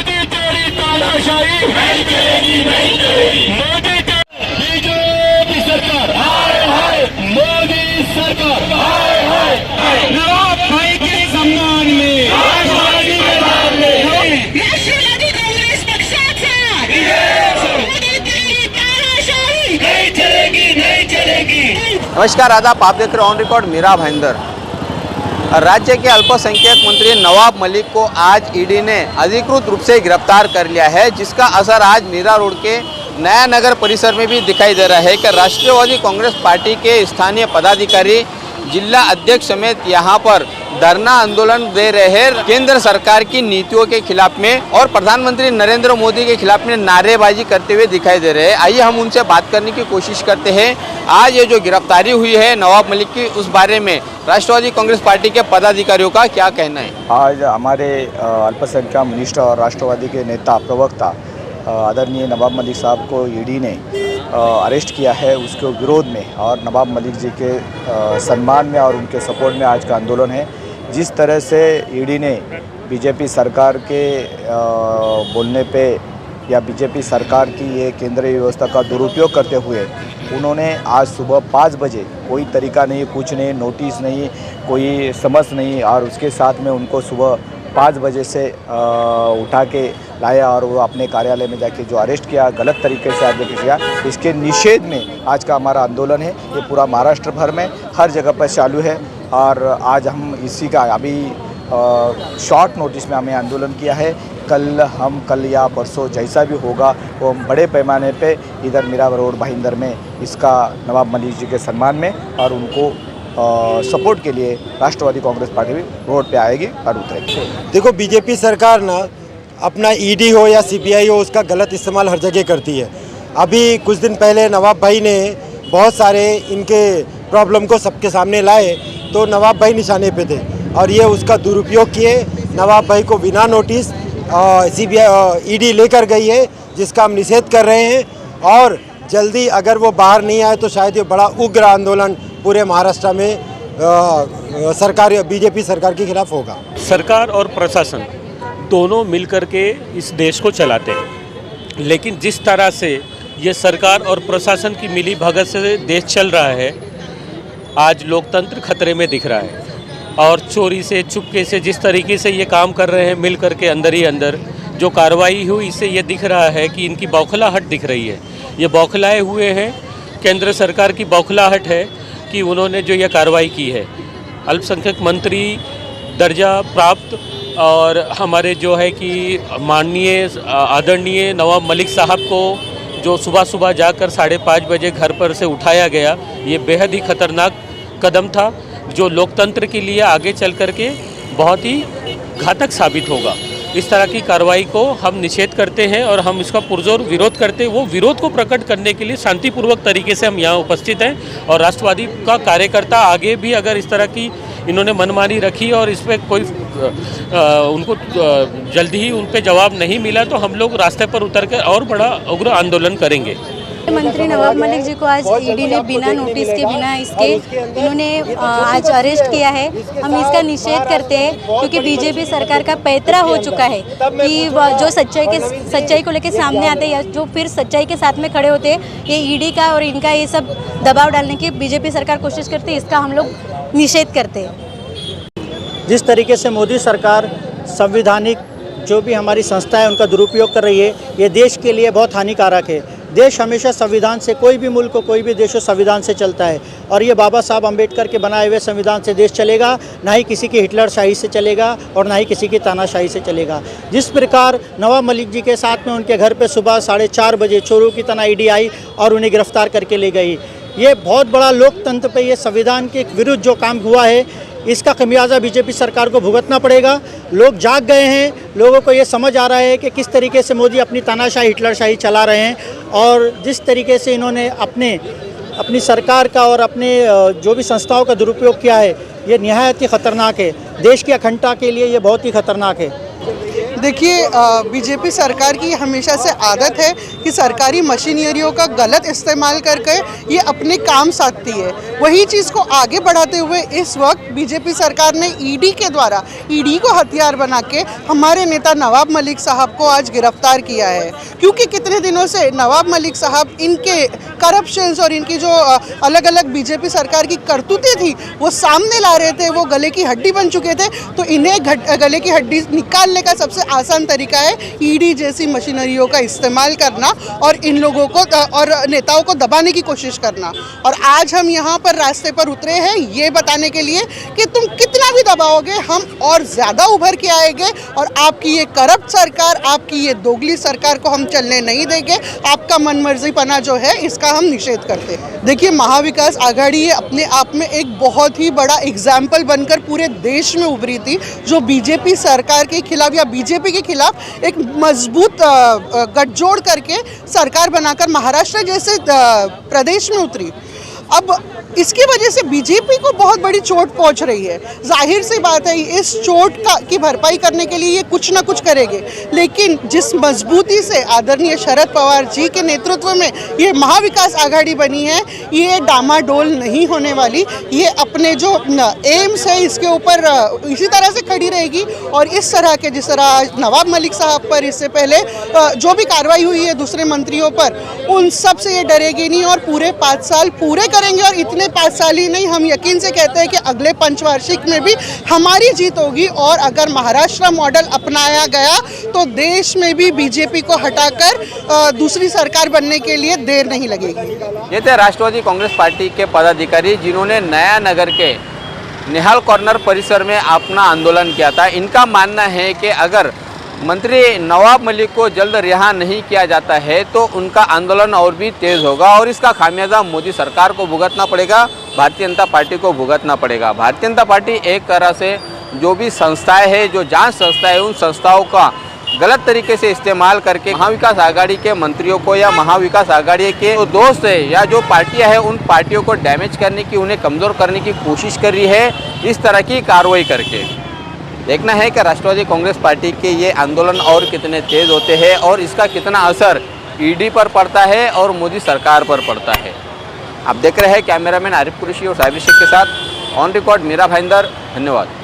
मोदी तेरी तानाशाही नहीं चलेगी, नहीं चलेगी। मोदी बीजेपी सरकार हाय हाय, मोदी सरकार हाय हाय। नवाब भाई के सम्मान में राष्ट्रवादी कांग्रेस पक्षाचा मोदी तेरी तानाशाही नहीं चलेगी, नहीं चलेगी। नमस्कार आदाब, आप देख रहे ऑन रिकॉर्ड मीरा भाईंदर। राज्य के अल्पसंख्यक मंत्री नवाब मलिक को आज ईडी ने अधिकृत रूप से गिरफ्तार कर लिया है, जिसका असर आज मीरा रोड के नया नगर परिसर में भी दिखाई दे रहा है कि राष्ट्रवादी कांग्रेस पार्टी के स्थानीय पदाधिकारी, जिला अध्यक्ष समेत यहाँ पर धरना आंदोलन दे रहे हैं केंद्र सरकार की नीतियों के खिलाफ में और प्रधानमंत्री नरेंद्र मोदी के खिलाफ में नारेबाजी करते हुए दिखाई दे रहे हैं। आइए हम उनसे बात करने की कोशिश करते हैं। आज ये जो गिरफ्तारी हुई है नवाब मलिक की, उस बारे में राष्ट्रवादी कांग्रेस पार्टी के पदाधिकारियों का क्या कहना है? आज हमारे अल्पसंख्यक मिनिस्टर और राष्ट्रवादी के नेता प्रवक्ता आदरणीय नवाब मलिक साहब को ईडी ने अरेस्ट किया है, उसके विरोध में और नवाब मलिक जी के सम्मान में और उनके सपोर्ट में आज का आंदोलन है। जिस तरह से ईडी ने बीजेपी सरकार के बोलने पे या बीजेपी सरकार की ये केंद्रीय व्यवस्था का दुरुपयोग करते हुए उन्होंने आज सुबह 5 बजे, कोई तरीका नहीं, कुछ नहीं, नोटिस नहीं, कोई समझ नहीं, और उसके साथ में उनको सुबह 5 बजे से उठा के लाया और वो अपने कार्यालय में जाके जो अरेस्ट किया, गलत तरीके से अरेस्ट किया। इसके निषेध में आज का हमारा आंदोलन है। ये पूरा महाराष्ट्र भर में हर जगह पर चालू है और आज हम इसी का अभी शॉर्ट नोटिस में हमें आंदोलन किया है। कल या परसों जैसा भी होगा वो बड़े पैमाने पे इधर मीरा रोड भाईंदर में इसका नवाब मलिक जी के सम्मान में और उनको सपोर्ट के लिए राष्ट्रवादी कांग्रेस पार्टी भी रोड पे आएगी और उतरेगी। देखो, बीजेपी सरकार ना अपना ईडी हो या सीबीआई हो, उसका गलत इस्तेमाल हर जगह करती है। अभी कुछ दिन पहले नवाब भाई ने बहुत सारे इनके प्रॉब्लम को सबके सामने लाए तो नवाब भाई निशाने पे थे और ये उसका दुरुपयोग किए। नवाब भाई को बिना नोटिस सीबीआई ईडी लेकर गई है, जिसका हम निषेध कर रहे हैं और जल्दी अगर वो बाहर नहीं आए तो शायद ये बड़ा उग्र आंदोलन पूरे महाराष्ट्र में सरकार बीजेपी सरकार के खिलाफ होगा। सरकार और प्रशासन दोनों मिलकर के इस देश को चलाते हैं, लेकिन जिस तरह से ये सरकार और प्रशासन की मिली भगत से देश चल रहा है, आज लोकतंत्र खतरे में दिख रहा है। और चोरी से, चुपके से जिस तरीके से ये काम कर रहे हैं मिल कर के अंदर ही अंदर जो कार्रवाई हुई, इससे ये दिख रहा है कि इनकी बौखलाहट दिख रही है। ये बौखलाए हुए हैं, केंद्र सरकार की बौखलाहट है कि उन्होंने जो ये कार्रवाई की है। अल्पसंख्यक मंत्री दर्जा प्राप्त और हमारे जो है कि माननीय आदरणीय नवाब मलिक साहब को जो सुबह सुबह जाकर 5:30 बजे घर पर से उठाया गया, ये बेहद ही खतरनाक कदम था जो लोकतंत्र के लिए आगे चल कर के बहुत ही घातक साबित होगा। इस तरह की कार्रवाई को हम निषेध करते हैं और हम इसका पुरजोर विरोध करते हैं। वो विरोध को प्रकट करने के लिए शांतिपूर्वक तरीके से हम यहाँ उपस्थित हैं और राष्ट्रवादी का कार्यकर्ता आगे भी अगर इस तरह की इन्होंने मनमानी रखी और इस पर कोई उनको जल्दी ही उन पर जवाब नहीं मिला तो हम लोग रास्ते पर उतर कर और बड़ा उग्र आंदोलन करेंगे। मंत्री नवाब मलिक जी को आज ईडी ने बिना नोटिस के, बिना इसके इन्होंने आज अरेस्ट किया है। हम इसका निषेध करते हैं क्योंकि बीजेपी सरकार का पैतरा हो चुका है कि जो सच्चाई को लेकर सामने आते हैं या जो फिर सच्चाई के साथ में खड़े होते हैं, ये ईडी का और इनका ये सब दबाव डालने की बीजेपी सरकार कोशिश करती है। इसका हम लोग निषेध करते हैं। जिस तरीके से मोदी सरकार संवैधानिक जो भी हमारी संस्था है उनका दुरुपयोग कर रही है, ये देश के लिए बहुत हानिकारक है। देश हमेशा संविधान से, कोई भी मुल्क हो, कोई भी देश हो, संविधान से चलता है और ये बाबा साहब अम्बेडकर के बनाए हुए संविधान से देश चलेगा, ना ही किसी की हिटलरशाही से चलेगा और ना ही किसी की तानाशाही से चलेगा। जिस प्रकार नवाब मलिक जी के साथ में उनके घर पे सुबह 4:30 बजे चोरों की तरह ईडी आई और उन्हें गिरफ्तार करके ले गई, ये बहुत बड़ा लोकतंत्र पे, ये संविधान के विरुद्ध जो काम हुआ है, इसका खमियाजा बीजेपी सरकार को भुगतना पड़ेगा। लोग जाग गए हैं, लोगों को ये समझ आ रहा है कि किस तरीके से मोदी अपनी तानाशाही, हिटलरशाही चला रहे हैं और जिस तरीके से इन्होंने अपनी सरकार का और अपने जो भी संस्थाओं का दुरुपयोग किया है, ये निहायत ही ख़तरनाक है। देश की अखंडता के लिए ये बहुत ही ख़तरनाक है। देखिए, बीजेपी सरकार की हमेशा से आदत है कि सरकारी मशीनरियों का गलत इस्तेमाल करके ये अपने काम साधती है। वही चीज़ को आगे बढ़ाते हुए इस वक्त बीजेपी सरकार ने ईडी के द्वारा ईडी को हथियार बना के हमारे नेता नवाब मलिक साहब को आज गिरफ्तार किया है। क्योंकि कितने दिनों से नवाब मलिक साहब इनके करप्शंस और इनकी जो अलग अलग बीजेपी सरकार की करतूतें थी वो सामने ला रहे थे, वो गले की हड्डी बन चुके थे। तो इन्हें गले की हड्डी निकालने का सबसे आसान तरीका है ईडी जैसी मशीनरियों का इस्तेमाल करना और इन लोगों को और नेताओं को दबाने की कोशिश करना। और आज हम यहाँ पर रास्ते पर उतरे हैं ये बताने के लिए कि तुम कितना भी दबाओगे हम और ज़्यादा उभर के आएंगे और आपकी ये करप्ट सरकार, आपकी ये दोगली सरकार को हम चलने नहीं देंगे। आपका मनमर्जीपना जो है इसका हम निषेध करते हैं। देखिए, महाविकास आघाड़ी ये अपने आप में एक बहुत ही बड़ा एग्जाम्पल बनकर पूरे देश में उभरी थी, जो बीजेपी सरकार के खिलाफ या बीजेपी के खिलाफ एक मजबूत गठजोड़ करके सरकार बनाकर महाराष्ट्र जैसे प्रदेश में उतरी। अब इसकी वजह से बीजेपी को बहुत बड़ी चोट पहुंच रही है। जाहिर सी बात है इस चोट की भरपाई करने के लिए ये कुछ ना कुछ करेंगे, लेकिन जिस मजबूती से आदरणीय शरद पवार जी के नेतृत्व में ये महाविकास आघाड़ी बनी है ये डामाडोल नहीं होने वाली। ये अपने जो एम्स है इसके ऊपर इसी तरह से खड़ी रहेगी और इस तरह के जिस तरह नवाब मलिक साहब पर इससे पहले जो भी कार्रवाई हुई है दूसरे मंत्रियों पर उन सब से ये डरेगी नहीं और पूरे 5 साल पूरे करेंगे। और इतने 5 साल ही नहीं, हम यकीन से कहते हैं कि अगले पंचवार्षिक में भी हमारी जीत होगी और अगर महाराष्ट्र मॉडल अपनाया गया तो देश में भी बीजेपी को हटाकर दूसरी सरकार बनने के लिए देर नहीं लगेगी। ये थे राष्ट्रवादी कांग्रेस पार्टी के पदाधिकारी जिन्होंने नया नगर के निहाल कॉर्नर परिसर में अपना आंदोलन किया था। इनका मानना है कि अगर मंत्री नवाब मलिक को जल्द रिहा नहीं किया जाता है तो उनका आंदोलन और भी तेज होगा और इसका खामियाजा मोदी सरकार को भुगतना पड़ेगा, भारतीय जनता पार्टी को भुगतना पड़ेगा। भारतीय जनता पार्टी एक तरह से जो भी संस्थाएं हैं, जो जांच संस्था है, उन संस्थाओं का गलत तरीके से इस्तेमाल करके महाविकास आघाड़ी के मंत्रियों को या महाविकास आघाड़ी के जो दोस्त है या जो पार्टियां हैं उन पार्टियों को डैमेज करने की, उन्हें कमज़ोर करने की कोशिश कर रही है इस तरह की कार्रवाई करके। देखना है कि राष्ट्रवादी कांग्रेस पार्टी के ये आंदोलन और कितने तेज होते हैं और इसका कितना असर ईडी पर पड़ता है और मोदी सरकार पर पड़ता है। आप देख रहे हैं कैमरामैन आरिफ कुरैशी और साहिब शेख के साथ ऑन रिकॉर्ड मीरा भाईंदर। धन्यवाद।